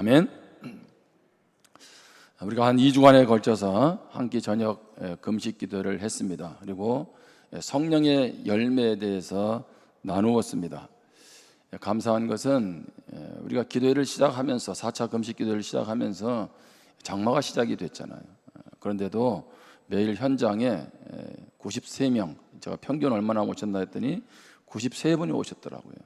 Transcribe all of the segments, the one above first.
아멘. 우리가 한 2주간에 걸쳐서 한 끼 저녁 금식 기도를 했습니다. 그리고 성령의 열매에 대해서 나누었습니다. 감사한 것은 우리가 기도회를 시작하면서 4차 금식 기도를 시작하면서 장마가 시작이 됐잖아요. 그런데도 매일 현장에 93명, 제가 평균 얼마나 오셨나 했더니 93분이 오셨더라고요.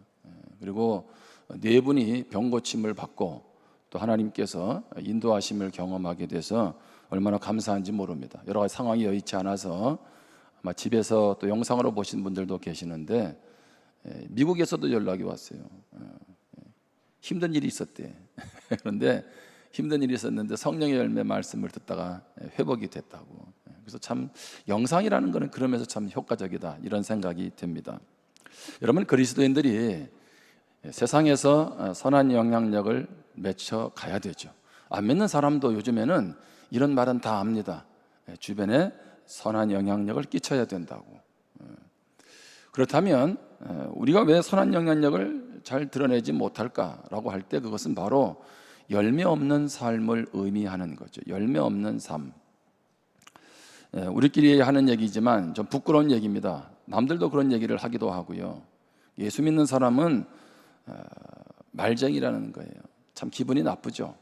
그리고 4분이 병 고침을 받고 또 하나님께서 인도하심을 경험하게 돼서 얼마나 감사한지 모릅니다. 여러 가지 상황이 여의치 않아서 아마 집에서 또 영상으로 보신 분들도 계시는데 미국에서도 연락이 왔어요. 힘든 일이 있었대. 그런데 힘든 일이 있었는데 성령의 열매 말씀을 듣다가 회복이 됐다고. 그래서 참 영상이라는 것은 그러면서 참 효과적이다 이런 생각이 듭니다. 여러분, 그리스도인들이 세상에서 선한 영향력을 맺혀 가야 되죠. 안 믿는 사람도 요즘에는 이런 말은 다 압니다. 주변에 선한 영향력을 끼쳐야 된다고. 그렇다면 우리가 왜 선한 영향력을 잘 드러내지 못할까라고 할 때 그것은 바로 열매 없는 삶을 의미하는 거죠. 열매 없는 삶. 우리끼리 하는 얘기지만 좀 부끄러운 얘기입니다. 남들도 그런 얘기를 하기도 하고요. 예수 믿는 사람은 말쟁이라는 거예요. 참 기분이 나쁘죠.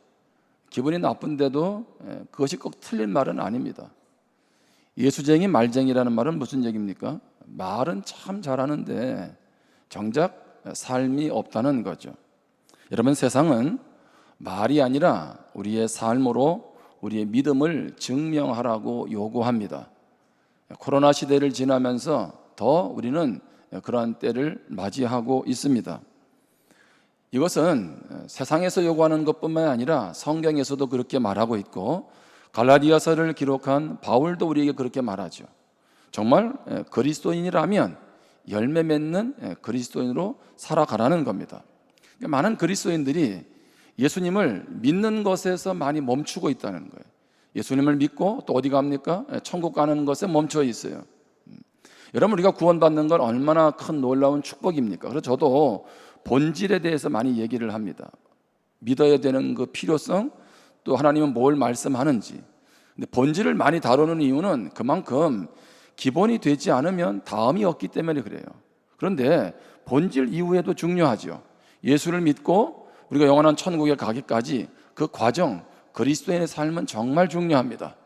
기분이 나쁜데도 그것이 꼭 틀린 말은 아닙니다. 예수쟁이 말쟁이라는 말은 무슨 얘기입니까? 말은 참 잘하는데 정작 삶이 없다는 거죠. 여러분, 세상은 말이 아니라 우리의 삶으로 우리의 믿음을 증명하라고 요구합니다. 코로나 시대를 지나면서 더 우리는 그러한 때를 맞이하고 있습니다. 이것은 세상에서 요구하는 것뿐만 아니라 성경에서도 그렇게 말하고 있고 갈라디아서를 기록한 바울도 우리에게 그렇게 말하죠. 정말 그리스도인이라면 열매 맺는 그리스도인으로 살아가라는 겁니다. 많은 그리스도인들이 예수님을 믿는 것에서 많이 멈추고 있다는 거예요. 예수님을 믿고 또 어디 갑니까? 천국 가는 것에 멈춰 있어요. 여러분, 우리가 구원받는 건 얼마나 큰 놀라운 축복입니까? 그래서 저도 본질에 대해서 많이 얘기를 합니다. 믿어야 되는 그 필요성, 또 하나님은 뭘 말씀하는지. 근데 본질을 많이 다루는 이유는 그만큼 기본이 되지 않으면 다음이 없기 때문에 그래요. 그런데 본질 이후에도 중요하죠. 예수를 믿고 우리가 영원한 천국에 가기까지 그 과정, 그리스도인의 삶은 정말 중요합니다.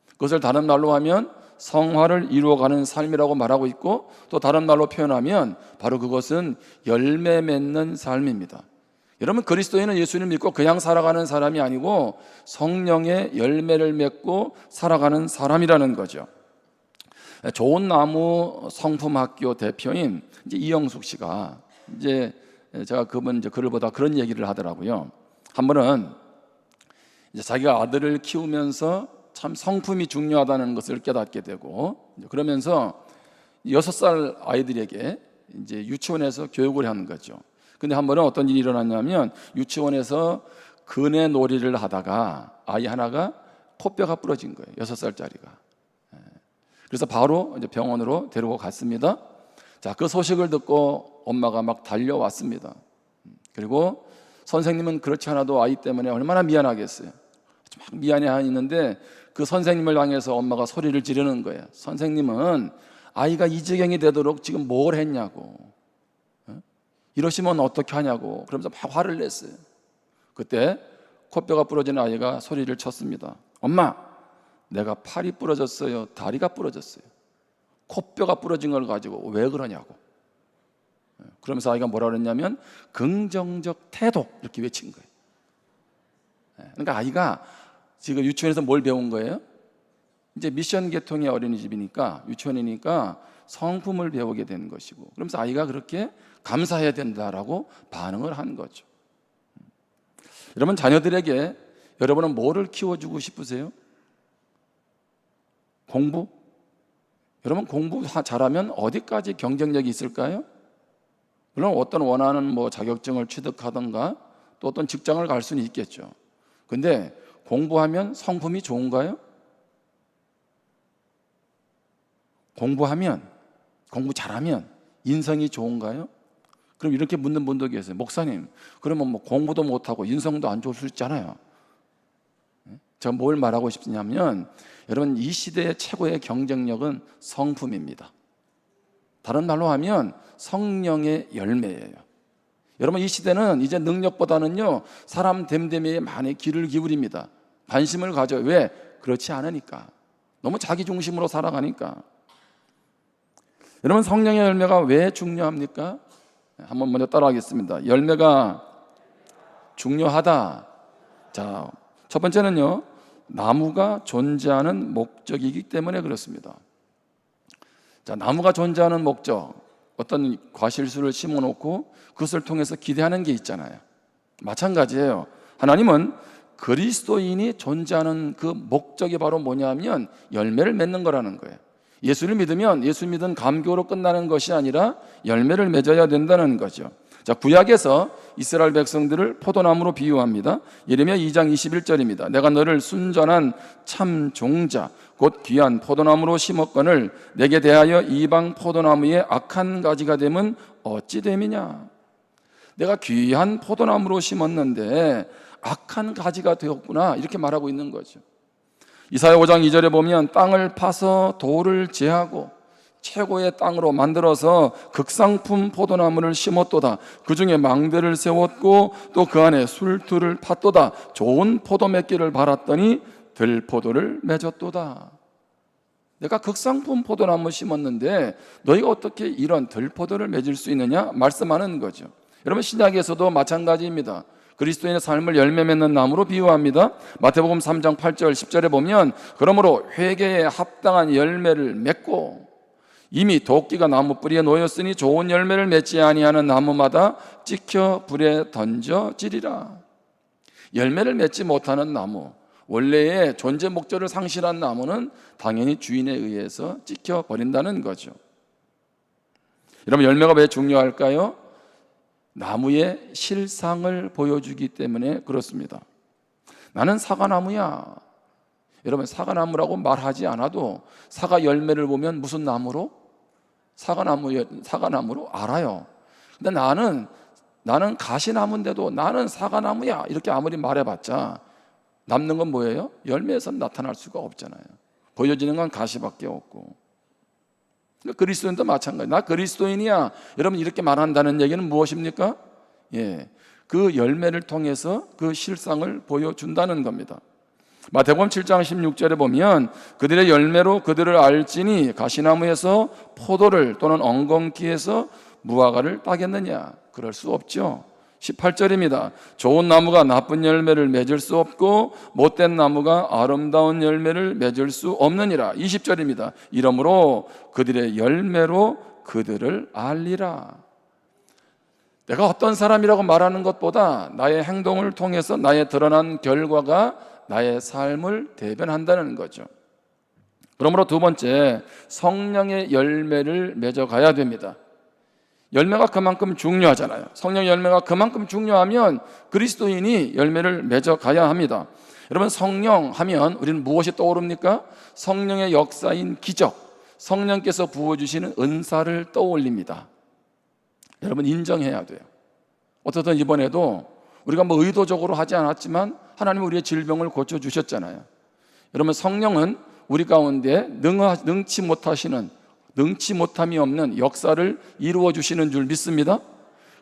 그것을 다른 말로 하면 성화를 이루어가는 삶이라고 말하고 있고, 또 다른 말로 표현하면 바로 그것은 열매 맺는 삶입니다. 여러분, 그리스도인은 예수님을 믿고 그냥 살아가는 사람이 아니고 성령의 열매를 맺고 살아가는 사람이라는 거죠. 좋은 나무 성품학교 대표인 이영숙 씨가 제가 그분 글을 보다 그런 얘기를 하더라고요. 한 번은 자기가 아들을 키우면서 참 성품이 중요하다는 것을 깨닫게 되고, 그러면서 6살 아이들에게 유치원에서 교육을 하는 거죠. 근데 한 번은 어떤 일이 일어났냐면 유치원에서 그네 놀이를 하다가 아이 하나가 코뼈가 부러진 거예요. 6살짜리가. 그래서 바로 병원으로 데리고 갔습니다. 자, 그 소식을 듣고 엄마가 막 달려왔습니다. 그리고 선생님은 그렇지 않아도 아이 때문에 얼마나 미안하겠어요. 막 미안해하는데 그 선생님을 향해서 엄마가 소리를 지르는 거예요. 선생님은 아이가 이 지경이 되도록 지금 뭘 했냐고, 이러시면 어떻게 하냐고, 그러면서 막 화를 냈어요. 그때 코뼈가 부러진 아이가 소리를 쳤습니다. 엄마, 내가 팔이 부러졌어요, 다리가 부러졌어요. 코뼈가 부러진 걸 가지고 왜 그러냐고. 그러면서 아이가 뭐라 그랬냐면 긍정적 태도, 이렇게 외친 거예요. 그러니까 아이가 지금 유치원에서 뭘 배운 거예요? 이제 미션 계통의 어린이집이니까, 유치원이니까 성품을 배우게 된 것이고, 그러면서 아이가 그렇게 감사해야 된다라고 반응을 한 거죠. 여러분, 자녀들에게 여러분은 뭐를 키워주고 싶으세요? 공부? 여러분, 공부 잘하면 어디까지 경쟁력이 있을까요? 물론 어떤 원하는 자격증을 취득하던가 또 어떤 직장을 갈 수는 있겠죠. 근데 공부하면 성품이 좋은가요? 공부 잘하면 인성이 좋은가요? 그럼 이렇게 묻는 분도 계세요. 목사님, 그러면 뭐 공부도 못하고 인성도 안 좋을 수 있잖아요. 제가 뭘 말하고 싶냐면, 여러분, 이 시대의 최고의 경쟁력은 성품입니다. 다른 말로 하면 성령의 열매예요. 여러분, 이 시대는 이제 능력보다는요, 사람 됨됨이에 많이 귀를 기울입니다. 관심을 가져요. 왜? 그렇지 않으니까. 너무 자기 중심으로 살아가니까. 여러분, 성령의 열매가 왜 중요합니까? 한번 먼저 따라하겠습니다. 열매가 중요하다. 자, 첫 번째는요, 나무가 존재하는 목적이기 때문에 그렇습니다. 자, 나무가 존재하는 목적, 어떤 과실수를 심어놓고 그것을 통해서 기대하는 게 있잖아요. 마찬가지예요. 하나님은 그리스도인이 존재하는 그 목적이 바로 뭐냐면 열매를 맺는 거라는 거예요. 예수를 믿으면 예수 믿은 감교로 끝나는 것이 아니라 열매를 맺어야 된다는 거죠. 자, 구약에서 이스라엘 백성들을 포도나무로 비유합니다. 예레미야 2장 21절입니다. 내가 너를 순전한 참 종자 곧 귀한 포도나무로 심었거늘 내게 대하여 이방 포도나무의 악한 가지가 되면 어찌 됨이냐. 내가 귀한 포도나무로 심었는데 악한 가지가 되었구나, 이렇게 말하고 있는 거죠. 이사야 5장 2절에 보면 땅을 파서 돌을 제하고 최고의 땅으로 만들어서 극상품 포도나무를 심었도다. 그 중에 망대를 세웠고 또 그 안에 술투를 팠도다. 좋은 포도 맺기를 바랐더니 들포도를 맺었도다. 내가 극상품 포도나무 심었는데 너희가 어떻게 이런 들포도를 맺을 수 있느냐 말씀하는 거죠. 여러분, 신약에서도 마찬가지입니다. 그리스도인의 삶을 열매 맺는 나무로 비유합니다. 마태복음 3장 8절 10절에 보면 그러므로 회개에 합당한 열매를 맺고 이미 도끼가 나무 뿌리에 놓였으니 좋은 열매를 맺지 아니하는 나무마다 찍혀 불에 던져지리라. 열매를 맺지 못하는 나무, 원래의 존재 목적을 상실한 나무는 당연히 주인에 의해서 찍혀 버린다는 거죠. 여러분, 열매가 왜 중요할까요? 나무의 실상을 보여주기 때문에 그렇습니다. 나는 사과나무야. 여러분, 사과나무라고 말하지 않아도 사과 열매를 보면 무슨 나무로? 사과나무로 알아요. 근데 나는 가시나무인데도 나는 사과나무야, 이렇게 아무리 말해봤자 남는 건 뭐예요? 열매에선 나타날 수가 없잖아요. 보여지는 건 가시밖에 없고. 그리스도인도 마찬가지. 나 그리스도인이야, 여러분, 이렇게 말한다는 얘기는 무엇입니까? 그 열매를 통해서 그 실상을 보여준다는 겁니다. 마태복음 7장 16절에 보면 그들의 열매로 그들을 알지니 가시나무에서 포도를 또는 엉겅퀴에서 무화과를 따겠느냐? 그럴 수 없죠. 18절입니다. 좋은 나무가 나쁜 열매를 맺을 수 없고 못된 나무가 아름다운 열매를 맺을 수 없느니라. 20절입니다. 이러므로 그들의 열매로 그들을 알리라. 내가 어떤 사람이라고 말하는 것보다 나의 행동을 통해서 나의 드러난 결과가 나의 삶을 대변한다는 거죠. 그러므로 두 번째, 성령의 열매를 맺어가야 됩니다. 열매가 그만큼 중요하잖아요. 성령 열매가 그만큼 중요하면 그리스도인이 열매를 맺어가야 합니다. 여러분, 성령 하면 우리는 무엇이 떠오릅니까? 성령의 역사인 기적, 성령께서 부어주시는 은사를 떠올립니다. 여러분, 인정해야 돼요. 어떻든 이번에도 우리가 뭐 의도적으로 하지 않았지만 하나님은 우리의 질병을 고쳐주셨잖아요. 여러분, 성령은 우리 가운데 능치 못함이 없는 역사를 이루어 주시는 줄 믿습니다.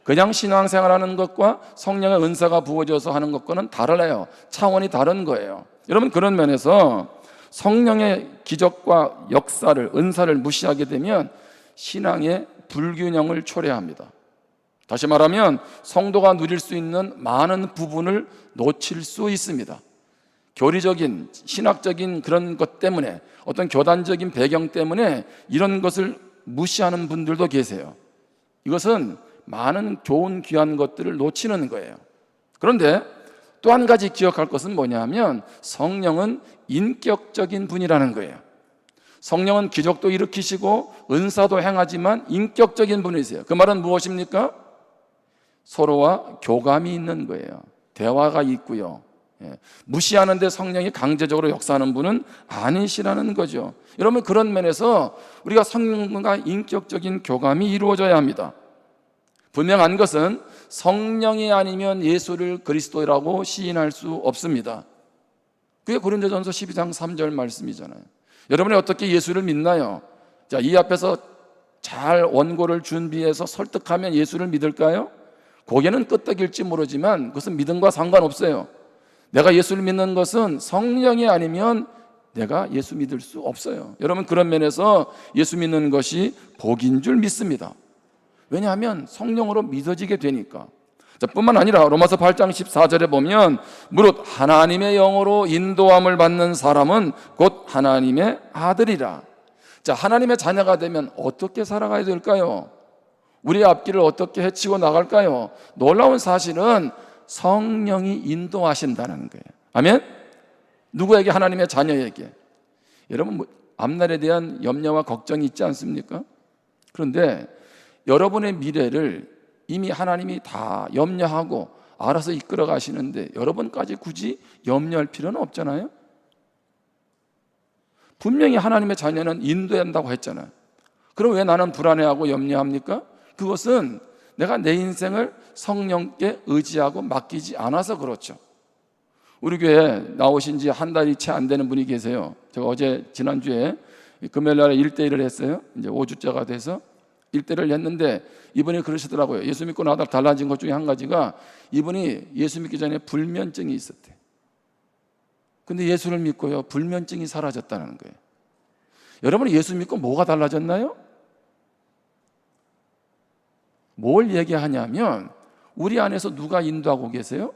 그냥 신앙생활하는 것과 성령의 은사가 부어져서 하는 것과는 달라요. 차원이 다른 거예요. 여러분, 그런 면에서 성령의 기적과 역사를, 은사를 무시하게 되면 신앙의 불균형을 초래합니다. 다시 말하면 성도가 누릴 수 있는 많은 부분을 놓칠 수 있습니다. 교리적인, 신학적인 그런 것 때문에, 어떤 교단적인 배경 때문에 이런 것을 무시하는 분들도 계세요. 이것은 많은 좋은 귀한 것들을 놓치는 거예요. 그런데 또 한 가지 기억할 것은 뭐냐면 성령은 인격적인 분이라는 거예요. 성령은 기적도 일으키시고 은사도 행하지만 인격적인 분이세요. 그 말은 무엇입니까? 서로와 교감이 있는 거예요. 대화가 있고요. 무시하는데 성령이 강제적으로 역사하는 분은 아니시라는 거죠. 여러분, 그런 면에서 우리가 성령과 인격적인 교감이 이루어져야 합니다. 분명한 것은 성령이 아니면 예수를 그리스도라고 시인할 수 없습니다. 그게 고린도전서 12장 3절 말씀이잖아요. 여러분이 어떻게 예수를 믿나요? 자, 이 앞에서 잘 원고를 준비해서 설득하면 예수를 믿을까요? 고개는 끄덕일지 모르지만 그것은 믿음과 상관없어요. 내가 예수를 믿는 것은 성령이 아니면 내가 예수 믿을 수 없어요. 여러분, 그런 면에서 예수 믿는 것이 복인 줄 믿습니다. 왜냐하면 성령으로 믿어지게 되니까. 자, 뿐만 아니라 로마서 8장 14절에 보면 무릇 하나님의 영으로 인도함을 받는 사람은 곧 하나님의 아들이라. 자, 하나님의 자녀가 되면 어떻게 살아가야 될까요? 우리의 앞길을 어떻게 헤치고 나갈까요? 놀라운 사실은 성령이 인도하신다는 거예요. 아멘? 누구에게? 하나님의 자녀에게. 여러분, 앞날에 대한 염려와 걱정이 있지 않습니까? 그런데 여러분의 미래를 이미 하나님이 다 염려하고 알아서 이끌어 가시는데 여러분까지 굳이 염려할 필요는 없잖아요. 분명히 하나님의 자녀는 인도한다고 했잖아요. 그럼 왜 나는 불안해하고 염려합니까? 그것은 내가 내 인생을 성령께 의지하고 맡기지 않아서 그렇죠. 우리 교회에 나오신 지 한 달이 채 안 되는 분이 계세요. 제가 지난주에 금요일 날에 1대1을 했어요. 이제 5주째가 돼서 1대1을 했는데 이분이 그러시더라고요. 예수 믿고 나서 달라진 것 중에 한 가지가 이분이 예수 믿기 전에 불면증이 있었대. 근데 예수를 믿고요, 불면증이 사라졌다는 거예요. 여러분이 예수 믿고 뭐가 달라졌나요? 뭘 얘기하냐면 우리 안에서 누가 인도하고 계세요?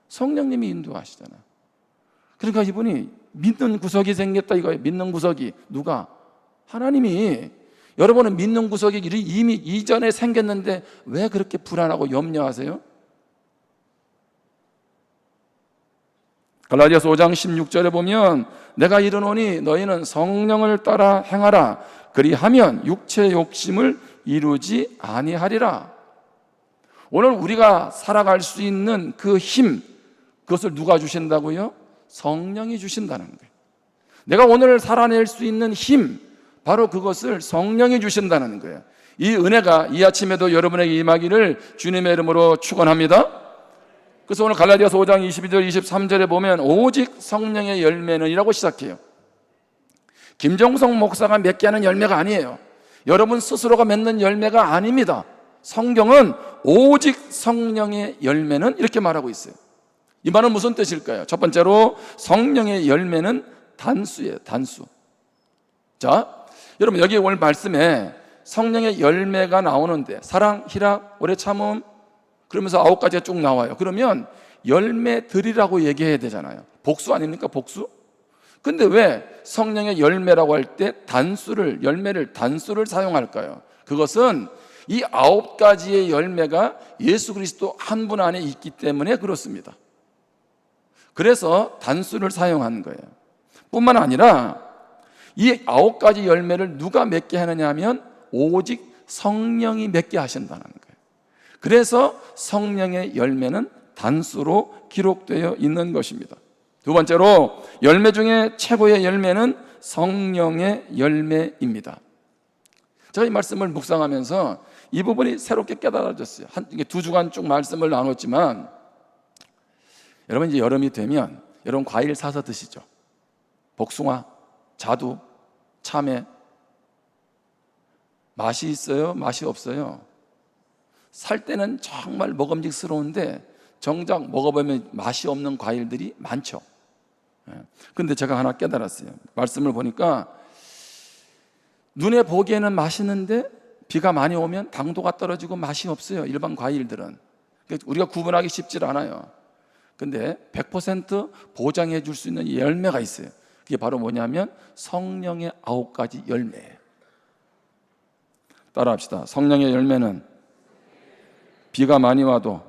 성령님이 인도하시잖아요. 그러니까 이분이 믿는 구석이 생겼다 이거예요. 믿는 구석이. 누가? 하나님이. 여러분은 믿는 구석이 이미 이전에 생겼는데 왜 그렇게 불안하고 염려하세요? 갈라디아서 5장 16절에 보면 내가 이르노니 너희는 성령을 따라 행하라. 그리하면 육체의 욕심을 이루지 아니하리라. 오늘 우리가 살아갈 수 있는 그 힘, 그것을 누가 주신다고요? 성령이 주신다는 거예요. 내가 오늘 살아낼 수 있는 힘, 바로 그것을 성령이 주신다는 거예요. 이 은혜가 이 아침에도 여러분에게 임하기를 주님의 이름으로 축원합니다. 그래서 오늘 갈라디아서 5장 22절 23절에 보면 오직 성령의 열매는 이라고 시작해요. 김정성 목사가 맺게 하는 열매가 아니에요. 여러분 스스로가 맺는 열매가 아닙니다. 성경은 오직 성령의 열매는 이렇게 말하고 있어요. 이 말은 무슨 뜻일까요? 첫 번째로 성령의 열매는 단수예요. 단수. 자, 여러분 여기 오늘 말씀에 성령의 열매가 나오는데 사랑, 희락, 오래 참음 그러면서 9가지가 쭉 나와요. 그러면 열매들이라고 얘기해야 되잖아요. 복수 아닙니까? 복수? 근데 왜 성령의 열매라고 할 때 열매를 단수를 사용할까요? 그것은 이 9가지의 열매가 예수 그리스도 한 분 안에 있기 때문에 그렇습니다. 그래서 단수를 사용한 거예요. 뿐만 아니라 이 9가지 열매를 누가 맺게 하느냐 하면 오직 성령이 맺게 하신다는 거예요. 그래서 성령의 열매는 단수로 기록되어 있는 것입니다. 두 번째로 열매 중에 최고의 열매는 성령의 열매입니다. 제가 이 말씀을 묵상하면서 이 부분이 새롭게 깨달아졌어요. 2주간 쭉 말씀을 나눴지만 여러분 이제 여름이 되면 여러분 과일 사서 드시죠. 복숭아, 자두, 참외. 맛이 있어요? 맛이 없어요? 살 때는 정말 먹음직스러운데 정작 먹어보면 맛이 없는 과일들이 많죠. 그런데 제가 하나 깨달았어요. 말씀을 보니까 눈에 보기에는 맛있는데 비가 많이 오면 당도가 떨어지고 맛이 없어요. 일반 과일들은. 우리가 구분하기 쉽지 않아요. 근데 100% 보장해 줄 수 있는 열매가 있어요. 그게 바로 뭐냐면 성령의 9가지 열매예요. 따라합시다. 성령의 열매는 비가 많이 와도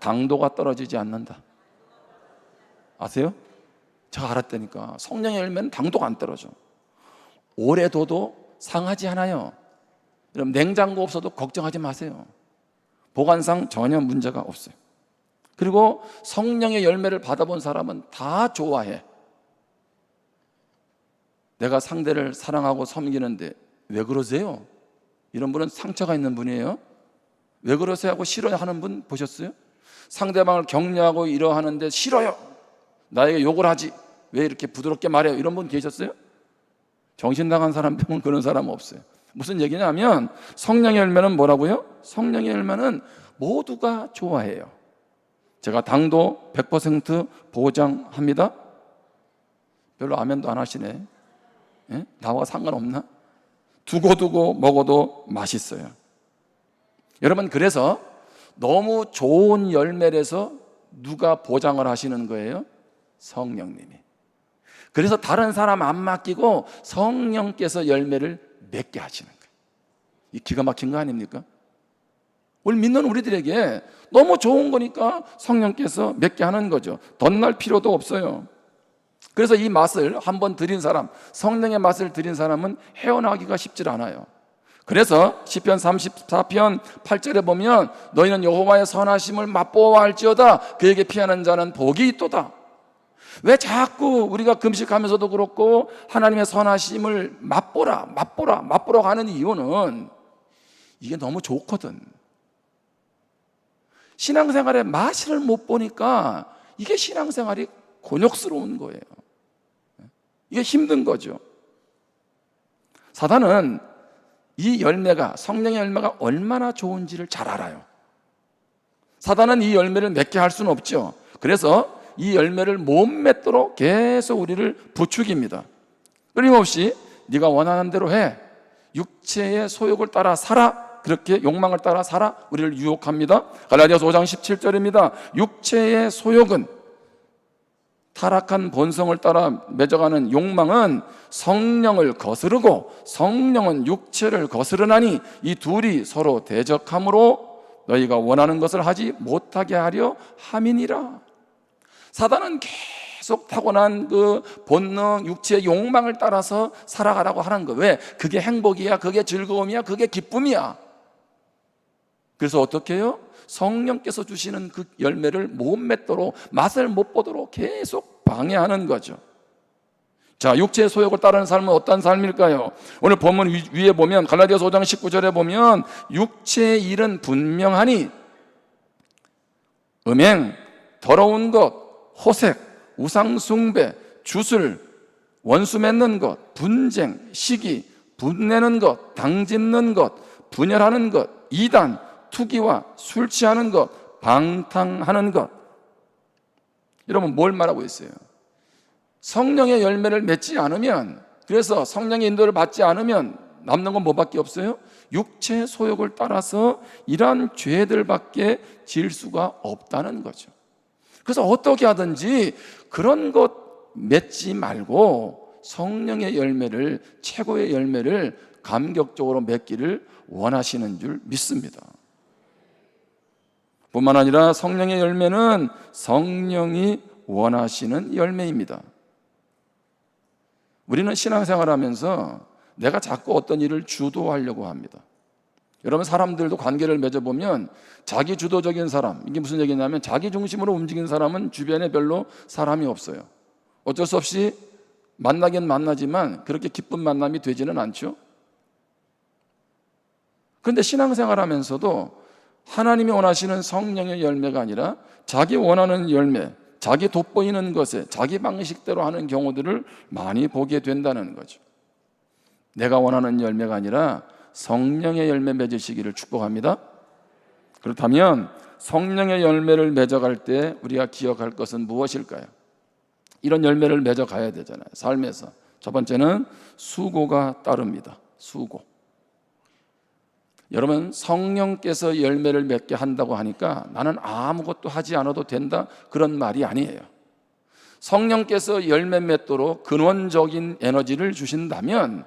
당도가 떨어지지 않는다. 아세요? 제가 알았다니까. 성령의 열매는 당도가 안 떨어져. 오래 둬도 상하지 않아요. 여러분 냉장고 없어도 걱정하지 마세요. 보관상 전혀 문제가 없어요. 그리고 성령의 열매를 받아본 사람은 다 좋아해. 내가 상대를 사랑하고 섬기는데 왜 그러세요? 이런 분은 상처가 있는 분이에요. 왜 그러세요 하고 싫어하는 분 보셨어요? 상대방을 격려하고 이러하는데 싫어요, 나에게 욕을 하지, 왜 이렇게 부드럽게 말해요, 이런 분 계셨어요? 정신 나간 사람 빼고는 그런 사람 없어요. 무슨 얘기냐면 성령의 열매는 뭐라고요? 성령의 열매는 모두가 좋아해요. 제가 당도 100% 보장합니다. 별로 아멘도 안 하시네. 예? 나와 상관없나? 두고두고 먹어도 맛있어요. 여러분, 그래서 너무 좋은 열매라서 누가 보장을 하시는 거예요? 성령님이. 그래서 다른 사람 안 맡기고 성령께서 열매를 맺게 하시는 거예요. 이 기가 막힌 거 아닙니까? 우리 믿는 우리들에게 너무 좋은 거니까 성령께서 맺게 하는 거죠. 덧날 필요도 없어요. 그래서 이 맛을 한번 들인 사람, 성령의 맛을 들인 사람은 헤어나기가 쉽지 않아요. 그래서 시편 34편 8절에 보면 너희는 여호와의 선하심을 맛보아 알지어다 그에게 피하는 자는 복이 있도다. 왜 자꾸 우리가 금식하면서도 그렇고 하나님의 선하심을 맛보라 하는 이유는 이게 너무 좋거든. 신앙생활의 맛을 못 보니까 이게 신앙생활이 곤욕스러운 거예요. 이게 힘든 거죠. 사단은 이 열매가, 성령의 열매가 얼마나 좋은지를 잘 알아요. 사단은 이 열매를 맺게 할 수는 없죠. 그래서 이 열매를 못 맺도록 계속 우리를 부추깁니다. 끊임없이 네가 원하는 대로 해, 육체의 소욕을 따라 살아, 그렇게 욕망을 따라 살아, 우리를 유혹합니다. 갈라디아서 5장 17절입니다. 육체의 소욕은, 타락한 본성을 따라 맺어가는 욕망은 성령을 거스르고 성령은 육체를 거스르나니 이 둘이 서로 대적함으로 너희가 원하는 것을 하지 못하게 하려 함이니라. 사단은 계속 타고난 그 본능, 육체의 욕망을 따라서 살아가라고 하는 거. 왜? 그게 행복이야, 그게 즐거움이야, 그게 기쁨이야. 그래서 어떻게 해요? 성령께서 주시는 그 열매를 못 맺도록, 맛을 못 보도록 계속 방해하는 거죠. 자, 육체의 소욕을 따르는 삶은 어떤 삶일까요? 오늘 본문 위에 보면 갈라디아서 5장 19절에 보면 육체의 일은 분명하니 음행, 더러운 것, 호색, 우상숭배, 주술, 원수 맺는 것, 분쟁, 시기, 분내는 것, 당짓는 것, 분열하는 것, 이단, 투기와 술 취하는 것, 방탕하는 것. 여러분, 뭘 말하고 있어요? 성령의 열매를 맺지 않으면, 그래서 성령의 인도를 받지 않으면 남는 건 뭐밖에 없어요? 육체의 소욕을 따라서 이러한 죄들밖에 질 수가 없다는 거죠. 그래서 어떻게 하든지 그런 것 맺지 말고 성령의 열매를, 최고의 열매를 감격적으로 맺기를 원하시는 줄 믿습니다. 뿐만 아니라 성령의 열매는 성령이 원하시는 열매입니다. 우리는 신앙생활하면서 내가 자꾸 어떤 일을 주도하려고 합니다. 여러분, 사람들도 관계를 맺어보면 자기 주도적인 사람, 이게 무슨 얘기냐면 자기 중심으로 움직이는 사람은 주변에 별로 사람이 없어요. 어쩔 수 없이 만나긴 만나지만 그렇게 기쁜 만남이 되지는 않죠. 그런데 신앙생활하면서도 하나님이 원하시는 성령의 열매가 아니라 자기 원하는 열매, 자기 돋보이는 것에 자기 방식대로 하는 경우들을 많이 보게 된다는 거죠. 내가 원하는 열매가 아니라 성령의 열매 맺으시기를 축복합니다. 그렇다면 성령의 열매를 맺어갈 때 우리가 기억할 것은 무엇일까요? 이런 열매를 맺어가야 되잖아요, 삶에서. 첫 번째는 수고가 따릅니다. 수고. 여러분, 성령께서 열매를 맺게 한다고 하니까 나는 아무것도 하지 않아도 된다, 그런 말이 아니에요. 성령께서 열매 맺도록 근원적인 에너지를 주신다면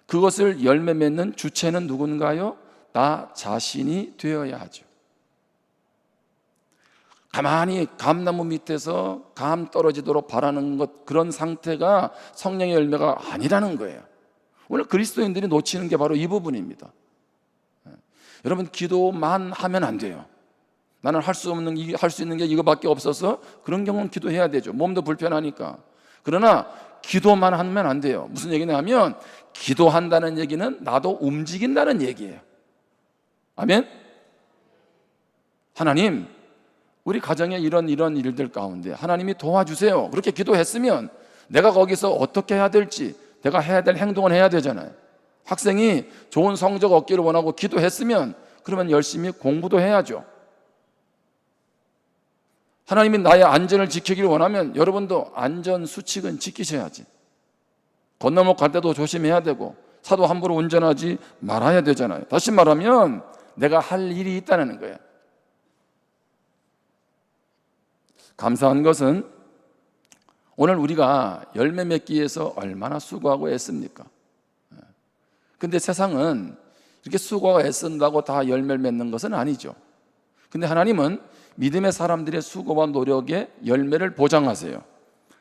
그것을 열매 맺는 주체는 누군가요? 나 자신이 되어야 하죠. 가만히 감나무 밑에서 감 떨어지도록 바라는 것, 그런 상태가 성령의 열매가 아니라는 거예요. 오늘 그리스도인들이 놓치는 게 바로 이 부분입니다. 여러분, 기도만 하면 안 돼요. 나는 할 수 있는 게 이거밖에 없어서 그런 경우는 기도해야 되죠. 몸도 불편하니까. 그러나 기도만 하면 안 돼요. 무슨 얘기냐면 기도한다는 얘기는 나도 움직인다는 얘기예요. 아멘? 하나님, 우리 가정에 이런 일들 가운데 하나님이 도와주세요. 그렇게 기도했으면 내가 거기서 어떻게 해야 될지, 내가 해야 될 행동을 해야 되잖아요. 학생이 좋은 성적 얻기를 원하고 기도했으면 그러면 열심히 공부도 해야죠. 하나님이 나의 안전을 지키기를 원하면 여러분도 안전 수칙은 지키셔야지. 건너목 갈 때도 조심해야 되고 차도 함부로 운전하지 말아야 되잖아요. 다시 말하면 내가 할 일이 있다는 거예요. 감사한 것은 오늘 우리가 열매 맺기 위해서 얼마나 수고하고 애씁니까? 근데 세상은 이렇게 수고하고 애쓴다고 다 열매를 맺는 것은 아니죠. 근데 하나님은 믿음의 사람들의 수고와 노력의 열매를 보장하세요.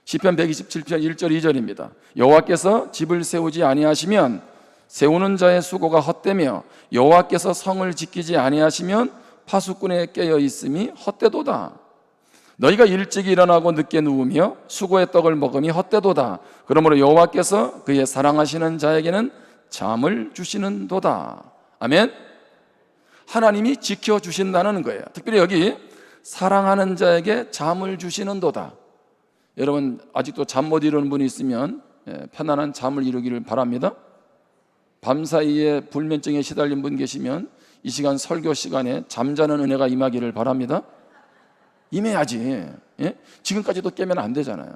시편 127편 1절 2절입니다. 여호와께서 집을 세우지 아니하시면 세우는 자의 수고가 헛되며 여호와께서 성을 지키지 아니하시면 파수꾼에 깨어 있음이 헛되도다. 너희가 일찍 일어나고 늦게 누우며 수고의 떡을 먹음이 헛되도다. 그러므로 여호와께서 그의 사랑하시는 자에게는 잠을 주시는도다. 아멘. 하나님이 지켜주신다는 거예요. 특별히 여기 사랑하는 자에게 잠을 주시는도다. 여러분 아직도 잠 못 이루는 분이 있으면 편안한 잠을 이루기를 바랍니다. 밤사이에 불면증에 시달린 분 계시면 이 시간 설교 시간에 잠자는 은혜가 임하기를 바랍니다. 임해야지. 예? 지금까지도 깨면 안 되잖아요.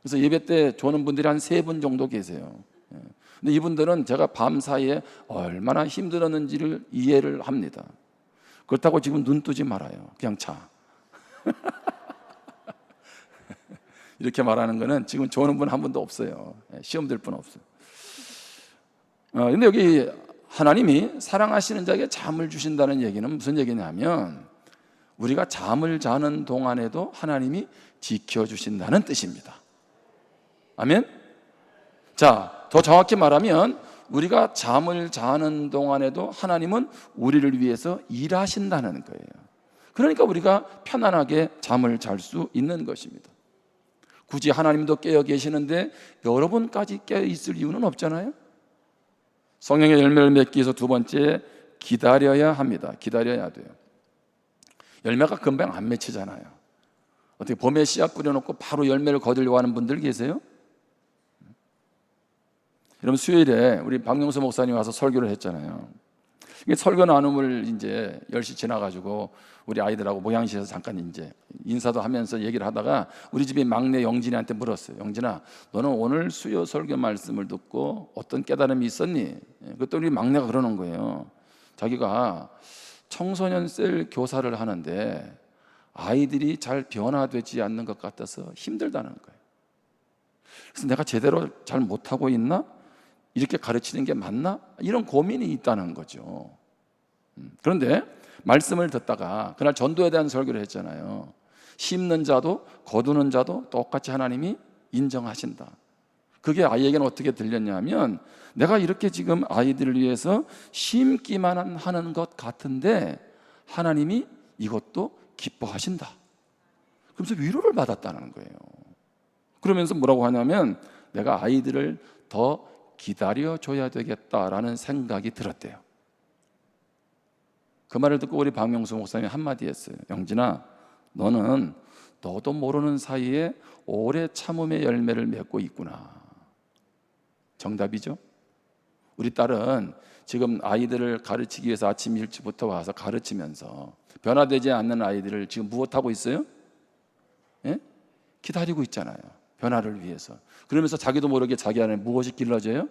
그래서 예배 때 조는 분들이 한 3분 정도 계세요. 예. 근데 이분들은 제가 밤사이에 얼마나 힘들었는지를 이해를 합니다. 그렇다고 지금 눈 뜨지 말아요. 그냥 자. 이렇게 말하는 거는 지금 조는 분 한 분도 없어요. 시험 들 분 없어요. 근데 여기 하나님이 사랑하시는 자에게 잠을 주신다는 얘기는 무슨 얘기냐면 우리가 잠을 자는 동안에도 하나님이 지켜주신다는 뜻입니다. 아멘? 자, 더 정확히 말하면 우리가 잠을 자는 동안에도 하나님은 우리를 위해서 일하신다는 거예요. 그러니까 우리가 편안하게 잠을 잘 수 있는 것입니다. 굳이 하나님도 깨어 계시는데 여러분까지 깨어 있을 이유는 없잖아요. 성령의 열매를 맺기 위해서 두 번째, 기다려야 합니다. 기다려야 돼요. 열매가 금방 안 맺히잖아요. 어떻게 봄에 씨앗 뿌려놓고 바로 열매를 거두려고 하는 분들 계세요? 여러분 수요일에 우리 박명수 목사님 와서 설교를 했잖아요. 설교 나눔을 이제 10시 지나가지고 우리 아이들하고 모양실에서 잠깐 이제 인사도 하면서 얘기를 하다가 우리 집의 막내 영진이한테 물었어요. 영진아, 너는 오늘 수요 설교 말씀을 듣고 어떤 깨달음이 있었니? 그랬더니 우리 막내가 그러는 거예요. 자기가 청소년 셀 교사를 하는데 아이들이 잘 변화되지 않는 것 같아서 힘들다는 거예요. 그래서 내가 제대로 잘 못하고 있나? 이렇게 가르치는 게 맞나? 이런 고민이 있다는 거죠. 그런데 말씀을 듣다가 그날 전도에 대한 설교를 했잖아요. 심는 자도 거두는 자도 똑같이 하나님이 인정하신다. 그게 아이에게는 어떻게 들렸냐면 내가 이렇게 지금 아이들을 위해서 심기만 하는 것 같은데 하나님이 이것도 기뻐하신다. 그러면서 위로를 받았다는 거예요. 그러면서 뭐라고 하냐면 내가 아이들을 더 기다려줘야 되겠다라는 생각이 들었대요. 그 말을 듣고 우리 박명수 목사님이 한마디 했어요. 영진아, 너는 너도 모르는 사이에 오래 참음의 열매를 맺고 있구나. 정답이죠? 우리 딸은 지금 아이들을 가르치기 위해서 아침 일찍부터 와서 가르치면서 변화되지 않는 아이들을 지금 무엇하고 있어요? 예? 기다리고 있잖아요. 변화를 위해서. 그러면서 자기도 모르게 자기 안에 무엇이 길러져요?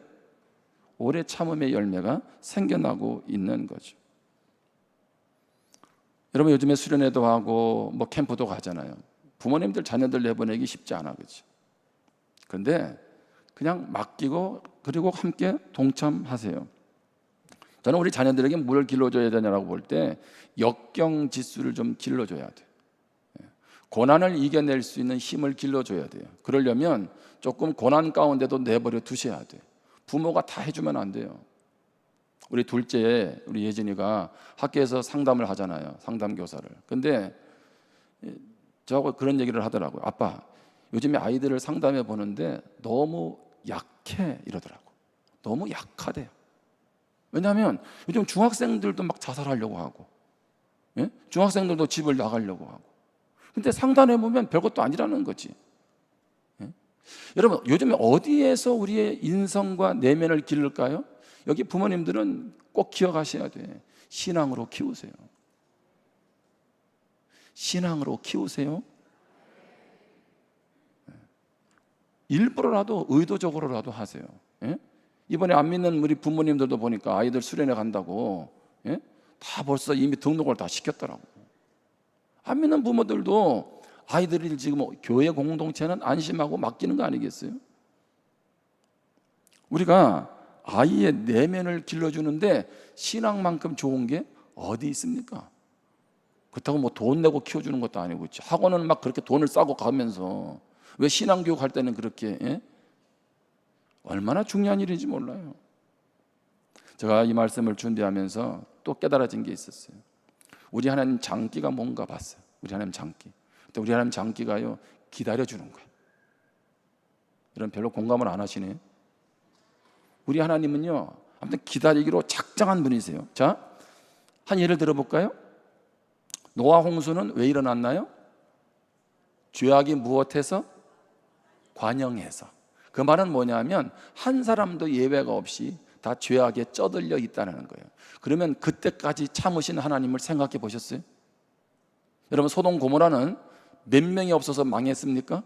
오래 참음의 열매가 생겨나고 있는 거죠. 여러분 요즘에 수련회도 하고 뭐 캠프도 가잖아요. 부모님들 자녀들 내보내기 쉽지 않아, 그렇죠? 그런데 그냥 맡기고 그리고 함께 동참하세요. 저는 우리 자녀들에게 뭘 길러줘야 되냐라고 볼 때 역경 지수를 좀 길러줘야 돼요. 고난을 이겨낼 수 있는 힘을 길러줘야 돼요. 그러려면 조금 고난 가운데도 내버려 두셔야 돼요. 부모가 다 해주면 안 돼요. 우리 둘째, 우리 예진이가 학교에서 상담을 하잖아요. 상담 교사를. 근데 저하고 그런 얘기를 하더라고요. 아빠, 요즘에 아이들을 상담해 보는데 너무 약해 이러더라고. 너무 약하대요. 왜냐하면 요즘 중학생들도 막 자살하려고 하고 예? 중학생들도 집을 나가려고 하고. 근데 상단해 보면 별것도 아니라는 거지. 예? 여러분, 요즘에 어디에서 우리의 인성과 내면을 기를까요? 여기 부모님들은 꼭 기억하셔야 돼. 신앙으로 키우세요. 신앙으로 키우세요. 일부러라도 의도적으로라도 하세요. 예? 이번에 안 믿는 우리 부모님들도 보니까 아이들 수련회 간다고, 예? 다 벌써 이미 등록을 다 시켰더라고. 안 믿는 부모들도 아이들이 지금 교회 공동체는 안심하고 맡기는 거 아니겠어요? 우리가 아이의 내면을 길러주는데 신앙만큼 좋은 게 어디 있습니까? 그렇다고 뭐 돈 내고 키워주는 것도 아니고, 학원은 막 그렇게 돈을 싸고 가면서 왜 신앙교육 할 때는 그렇게, 예? 얼마나 중요한 일인지 몰라요. 제가 이 말씀을 준비하면서 또 깨달아진 게 있었어요. 우리 하나님 장기가 뭔가 봤어요. 우리 하나님 장기. 근데 우리 하나님 장기가요, 기다려주는 거예요. 이런 별로 공감을 안 하시네요. 우리 하나님은요, 아무튼 기다리기로 작정한 분이세요. 자, 한 예를 들어볼까요? 노아 홍수는 왜 일어났나요? 죄악이 무엇해서? 관영해서. 그 말은 뭐냐면 한 사람도 예외가 없이 다 죄악에 쩌들려 있다는 거예요. 그러면 그때까지 참으신 하나님을 생각해 보셨어요? 여러분, 소돔 고모라는 몇 명이 없어서 망했습니까?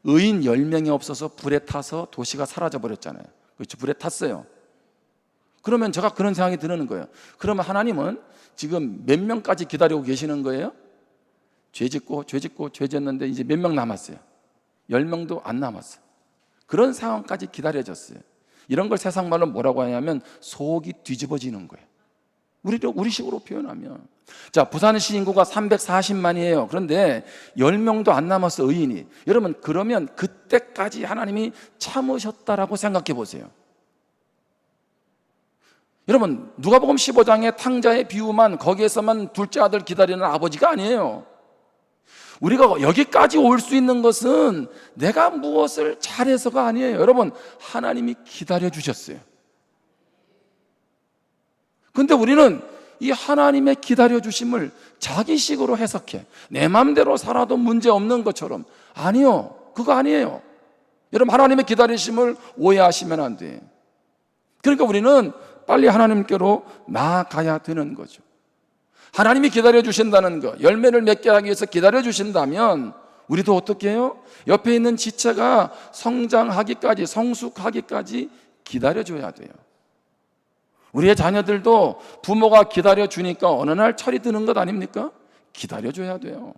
의인 10명이 없어서 불에 타서 도시가 사라져 버렸잖아요. 그렇죠? 불에 탔어요. 그러면 제가 그런 생각이 드는 거예요. 그러면 하나님은 지금 몇 명까지 기다리고 계시는 거예요? 죄 짓고 죄 짓는데 이제 몇 명 남았어요? 10명도 안 남았어요. 그런 상황까지 기다려졌어요. 이런 걸 세상 말로 뭐라고 하냐면 속이 뒤집어지는 거예요. 우리식으로 표현하면, 자, 부산시 인구가 340만이에요. 그런데 10명도 안 남았어, 의인이. 여러분, 그러면 그때까지 하나님이 참으셨다라고 생각해 보세요. 여러분, 누가복음 15장의 탕자의 비유만, 거기에서만 둘째 아들 기다리는 아버지가 아니에요. 우리가 여기까지 올 수 있는 것은 내가 무엇을 잘해서가 아니에요. 여러분, 하나님이 기다려 주셨어요. 근데 우리는 이 하나님의 기다려 주심을 자기식으로 해석해. 내 마음대로 살아도 문제 없는 것처럼. 아니요, 그거 아니에요. 여러분, 하나님의 기다리심을 오해하시면 안 돼. 그러니까 우리는 빨리 하나님께로 나아가야 되는 거죠. 하나님이 기다려 주신다는 거, 열매를 맺게 하기 위해서 기다려 주신다면 우리도 어떻게 해요? 옆에 있는 지체가 성장하기까지, 성숙하기까지 기다려 줘야 돼요. 우리의 자녀들도 부모가 기다려 주니까 어느 날 철이 드는 것 아닙니까? 기다려 줘야 돼요.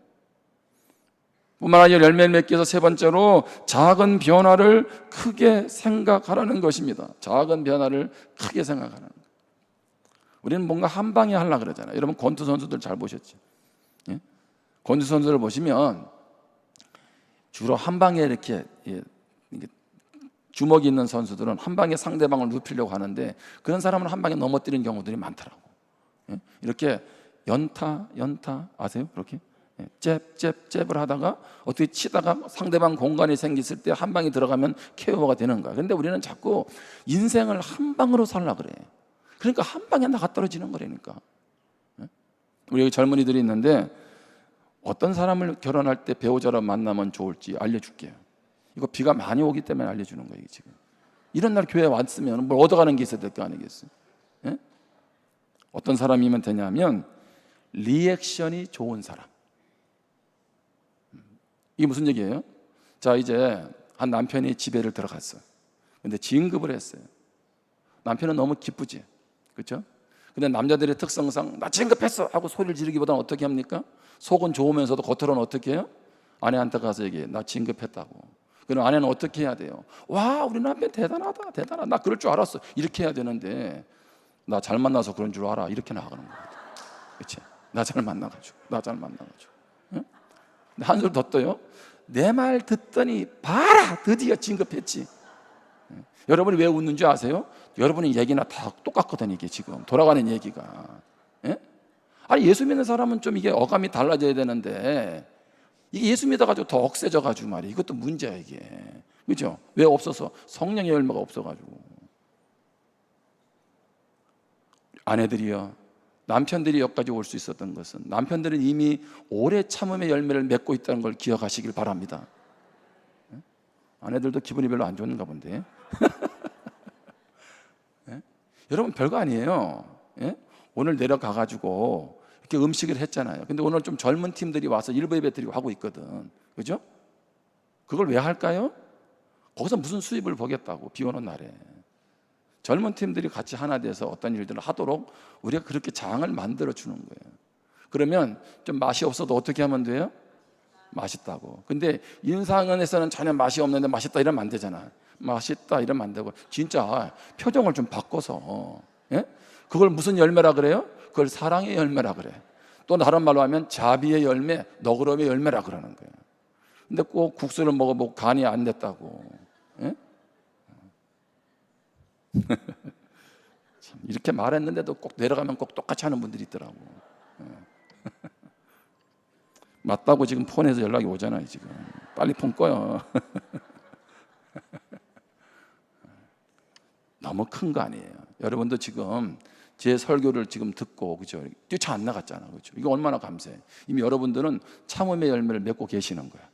뿐만 아니라 열매를 맺기 위해서 세 번째로 작은 변화를 크게 생각하라는 것입니다. 작은 변화를 크게 생각하라는 거예요. 우리는 뭔가 한 방에 하려고 그러잖아요. 여러분, 권투 선수들 잘 보셨죠? 예? 권투 선수를 보시면 주로 한 방에 이렇게 주먹이 있는 선수들은 한 방에 상대방을 눕히려고 하는데, 그런 사람은 한 방에 넘어뜨리는 경우들이 많더라고. 예? 이렇게 연타 아세요? 그렇게 잽을 하다가 어떻게 치다가 상대방 공간이 생겼을 때 한 방이 들어가면 KO가 되는 거야. 그런데 우리는 자꾸 인생을 한 방으로 살라 그래. 그러니까 한 방에 나가 떨어지는 거라니까. 우리 여기 젊은이들이 있는데 어떤 사람을 결혼할 때 배우자로 만나면 좋을지 알려줄게요. 이거 비가 많이 오기 때문에 알려주는 거예요, 지금. 이런 날 교회에 왔으면 뭘 얻어가는 게 있어야 될 거 아니겠어요? 예? 어떤 사람이면 되냐면 리액션이 좋은 사람. 이게 무슨 얘기예요? 자, 이제 한 남편이 집에를 들어갔어요. 근데 진급을 했어요. 남편은 너무 기쁘지, 그렇죠? 근데 남자들의 특성상 나 진급했어 하고 소리를 지르기보다는 어떻게 합니까? 속은 좋으면서도 겉으로는 어떻게 해요? 아내한테 가서 얘기해. 나 진급했다고. 그럼 아내는 어떻게 해야 돼요? 와, 우리 남편 대단하다. 나 그럴 줄 알았어. 이렇게 해야 되는데 나 잘 만나서 그런 줄 알아. 이렇게 나가는 거야. 그렇지? 나 잘 만나가지고. 응? 한 소리 더 떠요. 내 말 듣더니 봐라, 드디어 진급했지. 여러분이 왜 웃는 줄 아세요? 여러분의 얘기나 다 똑같거든. 이게 지금 돌아가는 얘기가. 예? 아니, 예수 믿는 사람은 좀 이게 어감이 달라져야 되는데 이게 예수 믿어가지고 더 억세져가지고 말이야. 이것도 문제야, 이게. 그죠? 왜 없어서? 성령의 열매가 없어가지고. 아내들이요, 남편들이 여기까지 올 수 있었던 것은 남편들은 이미 오래 참음의 열매를 맺고 있다는 걸 기억하시길 바랍니다. 아내들도 기분이 별로 안 좋은가 본데. 여러분 별거 아니에요. 오늘 내려가가지고 이렇게 음식을 했잖아요. 근데 오늘 좀 젊은 팀들이 와서 일부 예배 드리고 하고 있거든. 그죠? 그걸 왜 할까요? 거기서 무슨 수입을 보겠다고, 비 오는 날에. 젊은 팀들이 같이 하나 돼서 어떤 일들을 하도록 우리가 그렇게 장을 만들어 주는 거예요. 그러면 좀 맛이 없어도 어떻게 하면 돼요? 맛있다고. 근데 인상은에서는 전혀 맛이 없는데 맛있다 이러면 안 되잖아. 맛있다 이러면 안 되고, 진짜 표정을 좀 바꿔서, 그걸 무슨 열매라 그래요? 그걸 사랑의 열매라 그래. 또 다른 말로 하면 자비의 열매, 너그러움의 열매라 그러는 거예요. 근데 꼭 국수를 먹어보고 간이 안 됐다고. 참, 이렇게 말했는데도 꼭 내려가면 꼭 똑같이 하는 분들이 있더라고. 맞다고 지금 폰에서 연락이 오잖아요. 지금 빨리 폰 꺼요. 너무 큰 거 아니에요. 여러분도 지금 제 설교를 지금 듣고, 그죠? 뛰쳐 안 나갔잖아, 그죠? 이거 얼마나 감사해. 이미 여러분들은 참음의 열매를 맺고 계시는 거야.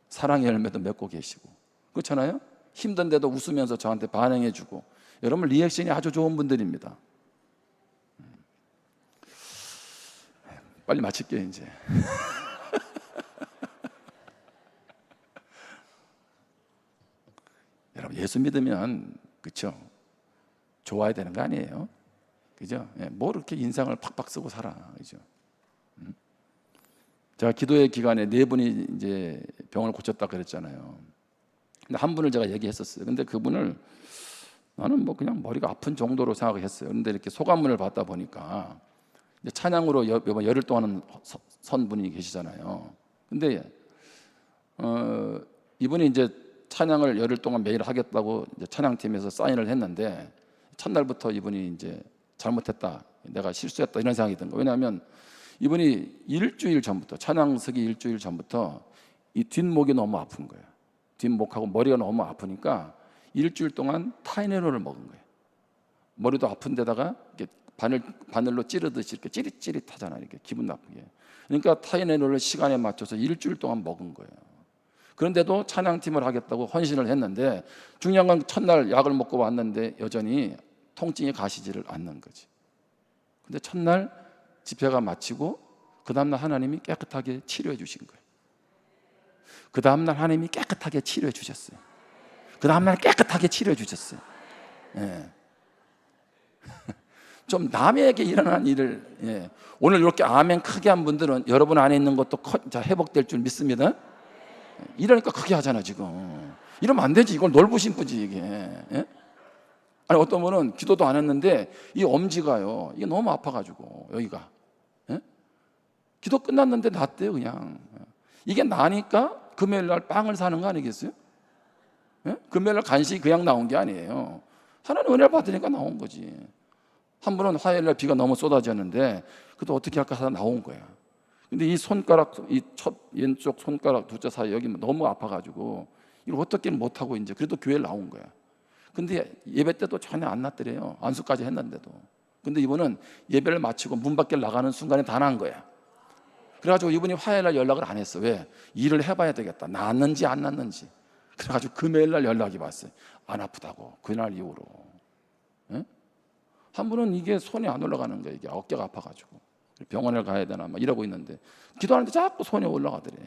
사랑의 열매도 맺고 계시고, 그렇잖아요? 힘든데도 웃으면서 저한테 반응해주고, 여러분 리액션이 아주 좋은 분들입니다. 빨리 마칠게요 이제. 여러분 예수 믿으면, 그렇죠? 좋아야 되는 거 아니에요? 그죠? 뭐 이렇게 인상을 팍팍 쓰고 살아, 그죠? 제가 기도의 기간에 4분이 이제 병을 고쳤다 그랬잖아요. 근데 한 분을 제가 얘기했었어요. 근데 그분을 나는 뭐 그냥 머리가 아픈 정도로 생각했어요. 그런데 이렇게 소감문을 받다 보니까 이제 찬양으로 이번 열흘 동안은 선 분이 계시잖아요. 근데 이분이 이제 찬양을 열흘 동안 매일 하겠다고 이제 찬양팀에서 사인을 했는데, 첫날부터 이분이 이제 잘못했다, 내가 실수했다 이런 생각이 든 거예요. 왜냐하면 이분이 일주일 전부터, 찬양 서기 일주일 전부터 이 뒷목이 너무 아픈 거예요. 뒷목하고 머리가 너무 아프니까 일주일 동안 타이레놀을 먹은 거예요. 머리도 아픈 데다가 이렇게 바늘로 찌르듯이 이렇게 찌릿찌릿하잖아요. 이렇게 기분 나쁘게. 그러니까 타이레놀을 시간에 맞춰서 일주일 동안 먹은 거예요. 그런데도 찬양팀을 하겠다고 헌신을 했는데, 중요한 건 첫날 약을 먹고 왔는데 여전히 통증이 가시지를 않는 거지. 근데 첫날 집회가 마치고 그 다음날 하나님이 깨끗하게 치료해 주신 거예요. 그 다음날 하나님이 깨끗하게 치료해 주셨어요. 그 다음날 깨끗하게 치료해 주셨어요. 좀 남에게 일어난 일을, 오늘 이렇게 아멘 크게 한 분들은 여러분 안에 있는 것도 회복될 줄 믿습니다. 이러니까 크게 하잖아 지금. 이러면 안 되지. 이걸 넓으신 분지 이게. 아니 어떤 분은 기도도 안 했는데 이 엄지가요, 이게 너무 아파가지고 여기가, 기도 끝났는데 낫대요 그냥. 이게 나니까 금요일 날 빵을 사는 거 아니겠어요? 금요일 날 간식이 그냥 나온 게 아니에요. 하나님 은혜를 받으니까 나온 거지. 한 분은 화요일 날 비가 너무 쏟아졌는데 그것도 어떻게 할까 하다 나온 거야. 근데 이 손가락, 이 첫 왼쪽 손가락 두자 사이 여기 너무 아파가지고 이걸 어떻게 못하고 이제 그래도 교회에 나온 거야. 근데 예배 때도 전혀 안 났더래요. 안수까지 했는데도. 근데 이분은 예배를 마치고 문 밖에 나가는 순간에 다 난 거야. 그래가지고 이분이 화요일 날 연락을 안 했어. 왜? 일을 해봐야 되겠다. 낫는지 안 낫는지. 그래가지고 금요일 날 연락이 왔어요. 안 아프다고. 그날 이후로. 한 분은 이게 손이 안 올라가는 거예요. 이게 어깨가 아파가지고 병원에 가야 되나 막 이러고 있는데 기도하는데 자꾸 손이 올라가더래.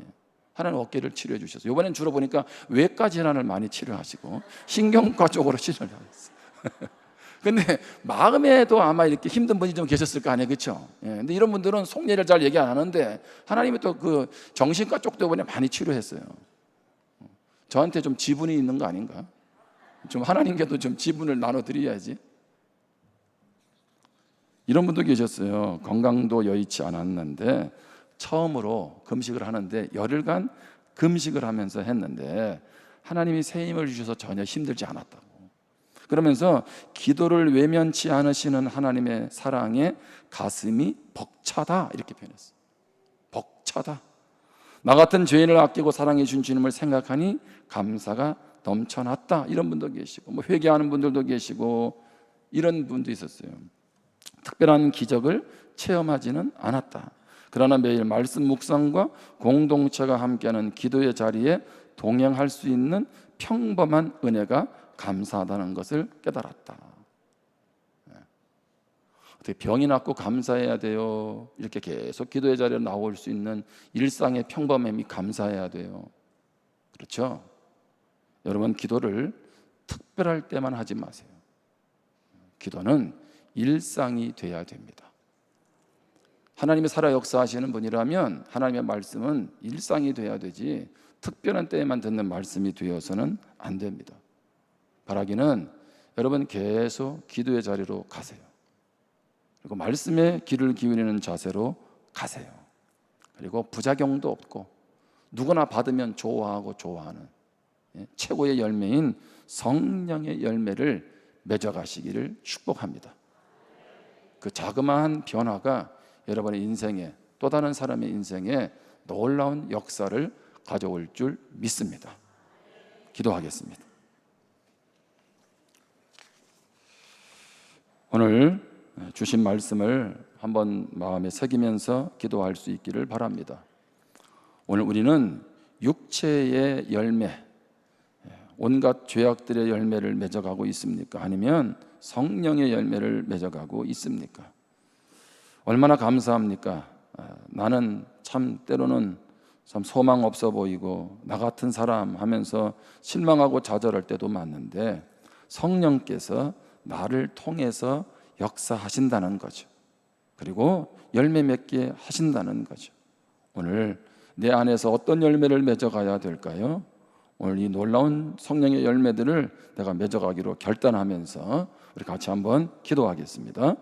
하나님 어깨를 치료해 주셨어요. 이번엔 주로 보니까 외과 질환을 많이 치료하시고 신경과 쪽으로 치료를 하셨어요. 근데 마음에도 아마 이렇게 힘든 분이 좀 계셨을 거 아니에요, 그렇죠? 근데 이런 분들은 속내를 잘 얘기 안 하는데 하나님이 또 그 정신과 쪽도 이번에 많이 치료했어요. 저한테 좀 지분이 있는 거 아닌가? 좀 하나님께도 좀 지분을 나눠드려야지. 이런 분도 계셨어요. 건강도 여의치 않았는데 처음으로 금식을 하는데 열흘간 금식을 하면서 했는데 하나님이 새 힘을 주셔서 전혀 힘들지 않았다고. 그러면서 기도를 외면치 않으시는 하나님의 사랑에 가슴이 벅차다 이렇게 표현했어요. 벅차다. 나 같은 죄인을 아끼고 사랑해 준 주님을 생각하니 감사가 넘쳐났다. 이런 분도 계시고 뭐 회개하는 분들도 계시고 이런 분도 있었어요. 특별한 기적을 체험하지는 않았다. 그러나 매일 말씀 묵상과 공동체가 함께하는 기도의 자리에 동행할 수 있는 평범한 은혜가 감사하다는 것을 깨달았다. 어떻게 병이 낫고 감사해야 돼요? 이렇게 계속 기도의 자리에 나올 수 있는 일상의 평범함이 감사해야 돼요. 그렇죠? 여러분, 기도를 특별할 때만 하지 마세요. 기도는 일상이 돼야 됩니다. 하나님이 살아 역사하시는 분이라면 하나님의 말씀은 일상이 돼야 되지 특별한 때에만 듣는 말씀이 되어서는 안 됩니다. 바라기는 여러분 계속 기도의 자리로 가세요. 그리고 말씀에 귀를 기울이는 자세로 가세요. 그리고 부작용도 없고 누구나 받으면 좋아하고 좋아하는 최고의 열매인 성령의 열매를 맺어가시기를 축복합니다. 그 자그마한 변화가 여러분의 인생에, 또 다른 사람의 인생에 놀라운 역사를 가져올 줄 믿습니다. 기도하겠습니다. 오늘 주신 말씀을 한번 마음에 새기면서 기도할 수 있기를 바랍니다. 오늘 우리는 육체의 열매, 온갖 죄악들의 열매를 맺어가고 있습니까? 아니면 성령의 열매를 맺어가고 있습니까? 얼마나 감사합니까? 나는 참 때로는 참 소망 없어 보이고 나 같은 사람 하면서 실망하고 좌절할 때도 많은데 성령께서 나를 통해서 역사하신다는 거죠. 그리고 열매 맺게 하신다는 거죠. 오늘 내 안에서 어떤 열매를 맺어가야 될까요? 오늘 이 놀라운 성령의 열매들을 내가 맺어가기로 결단하면서 우리 같이 한번 기도하겠습니다.